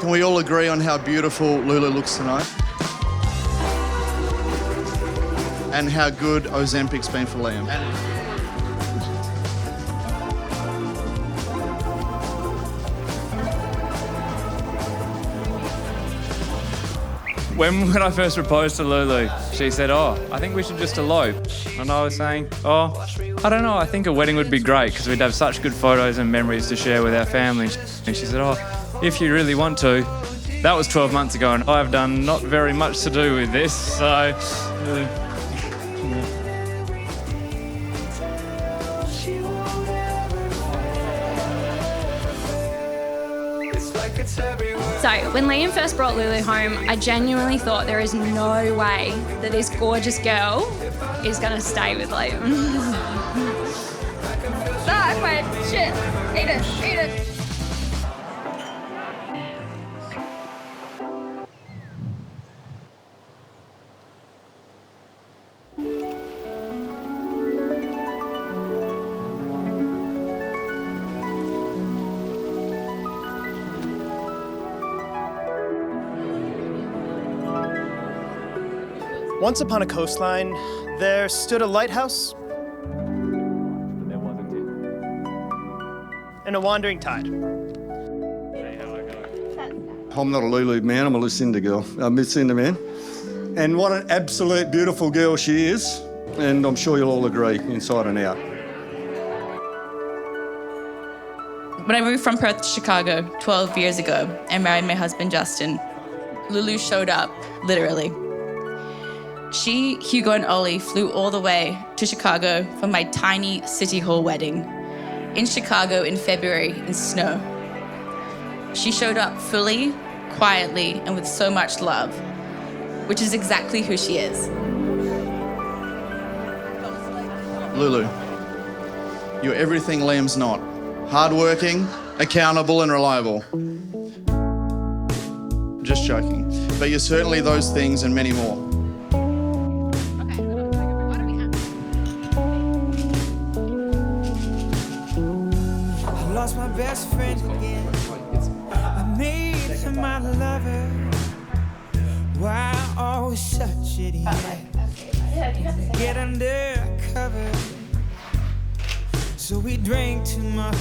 Can we all agree on how beautiful Lulu looks tonight? And how good Ozempic's been for Liam. When I first proposed to Lulu, she said, "Oh, I think we should just elope." And I was saying, "Oh, I don't know, I think a wedding would be great because we'd have such good photos and memories to share with our family." And she said, "Oh, if you really want to." That was 12 months ago and I've done not very much to do with this, so... So, when Liam first brought Lulu home, I genuinely thought there is no way that this gorgeous girl is going to stay with Liam. Ah, wait, shit. Eat it. Once upon a coastline, there stood a lighthouse and a wandering tide. I'm not a Lulu man, I'm a Lucinda girl. I'm Lucinda man. And what an absolute beautiful girl she is. And I'm sure you'll all agree, inside and out. When I moved from Perth to Chicago 12 years ago and married my husband, Justin, Lulu showed up, literally. She, Hugo and Ollie flew all the way to Chicago for my tiny City Hall wedding in Chicago in February in snow. She showed up fully, quietly, and with so much love, which is exactly who she is. Lulu, you're everything Liam's not. Hardworking, accountable and reliable. Just joking. But you're certainly those things and many more. Lost my best friend again. I made him my lover. Why always such idiot? Get under cover. So we drank too much,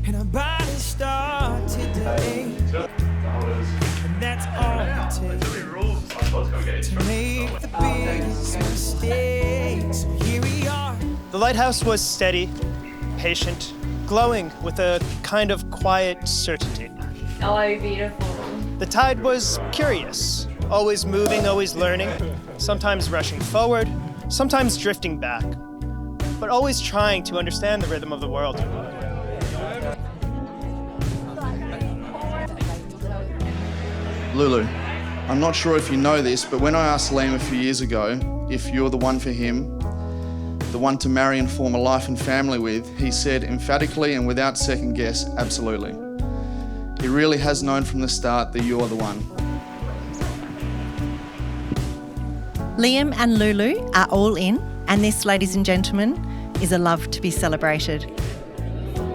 and our bodies started to ache. And that's all it takes to make the biggest mistake. So here we are. The lighthouse was steady, patient, glowing with a kind of quiet certainty. Oh, beautiful. The tide was curious, always moving, always learning, sometimes rushing forward, sometimes drifting back, but always trying to understand the rhythm of the world. Lulu, I'm not sure if you know this, but when I asked Liam a few years ago if you're the one for him, the one to marry and form a life and family with, he said emphatically and without second guess, absolutely. He really has known from the start that you're the one. Liam and Lulu are all in, and this, ladies and gentlemen, is a love to be celebrated.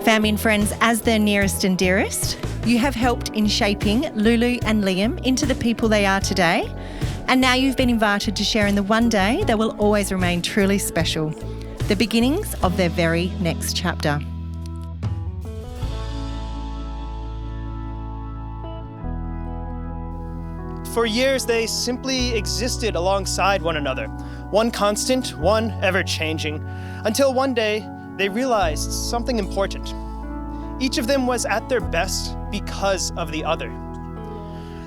Family and friends, as their nearest and dearest, you have helped in shaping Lulu and Liam into the people they are today. And now you've been invited to share in the one day that will always remain truly special, the beginnings of their very next chapter. For years, they simply existed alongside one another, one constant, one ever-changing, until one day they realized something important. Each of them was at their best because of the other.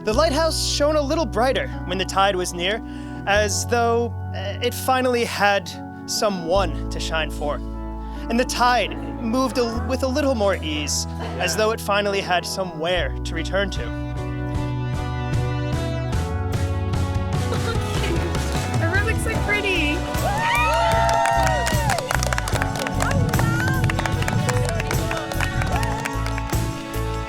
The lighthouse shone a little brighter when the tide was near, as though it finally had someone to shine for. And the tide moved with a little more ease, as though it finally had somewhere to return to. The room looks so pretty.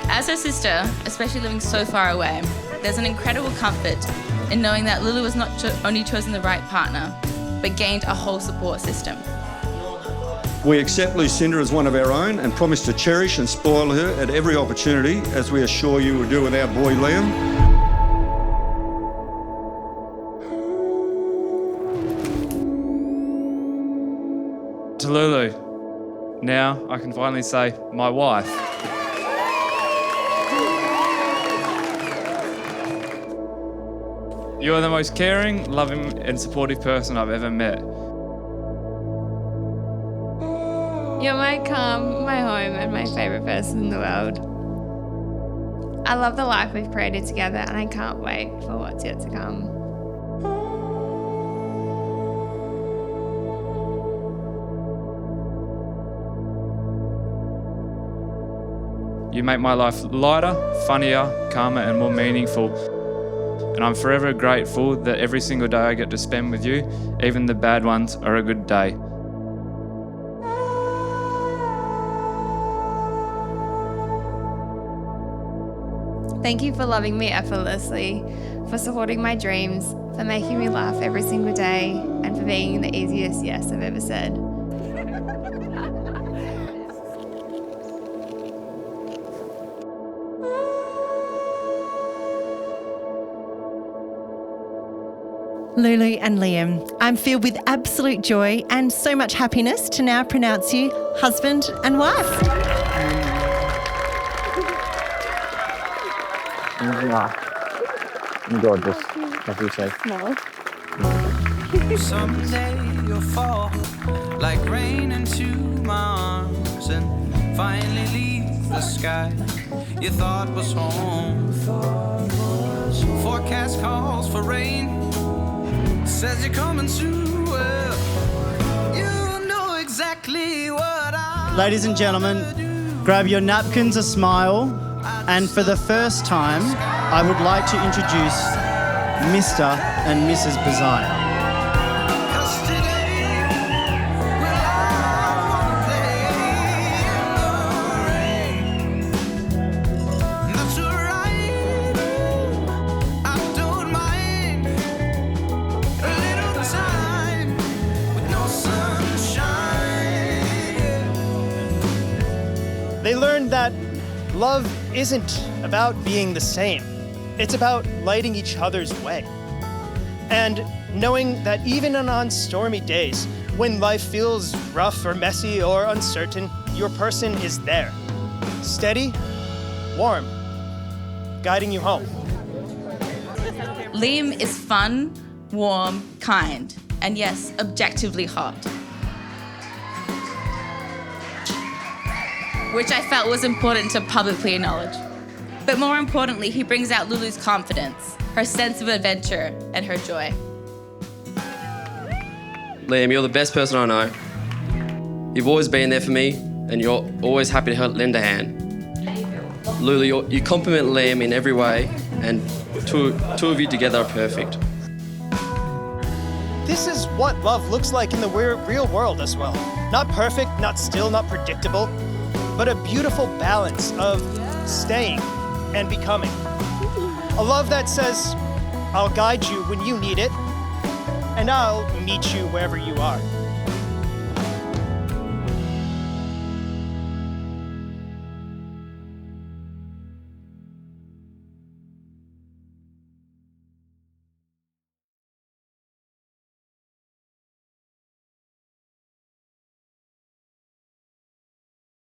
As her sister, especially living so far away, there's an incredible comfort in knowing that Lulu has not only chosen the right partner, but gained a whole support system. We accept Lucinda as one of our own and promise to cherish and spoil her at every opportunity, as we assure you will do with our boy Liam. To Lulu, now I can finally say, my wife. You are the most caring, loving and supportive person I've ever met. You're my calm, my home, and my favourite person in the world. I love the life we've created together, and I can't wait for what's yet to come. You make my life lighter, funnier, calmer and more meaningful. And I'm forever grateful that every single day I get to spend with you, even the bad ones, are a good day. Thank you for loving me effortlessly, for supporting my dreams, for making me laugh every single day, and for being the easiest yes I've ever said. Lulu and Liam, I'm filled with absolute joy and so much happiness to now pronounce you husband and wife. Gorgeous, as you say. Someday you'll fall like rain into my arms and finally leave the sky you thought was home. Forecast calls for rain, says you're coming soon. Well, you know exactly what I. Ladies and gentlemen, grab your napkins, a smile, and for the first time, I would like to introduce Mr. and Mrs. Bazine. They learned that love isn't about being the same. It's about lighting each other's way. And knowing that even on stormy days, when life feels rough or messy or uncertain, your person is there. Steady, warm, guiding you home. Liam is fun, warm, kind, and yes, objectively hot. Which I felt was important to publicly acknowledge. But more importantly, he brings out Lulu's confidence, her sense of adventure, and her joy. Liam, you're the best person I know. You've always been there for me, and you're always happy to lend a hand. Lulu, you compliment Liam in every way, and two of you together are perfect. This is what love looks like in the real world as well. Not perfect, not still, not predictable, but a beautiful balance of staying and becoming. A love that says, I'll guide you when you need it, and I'll meet you wherever you are.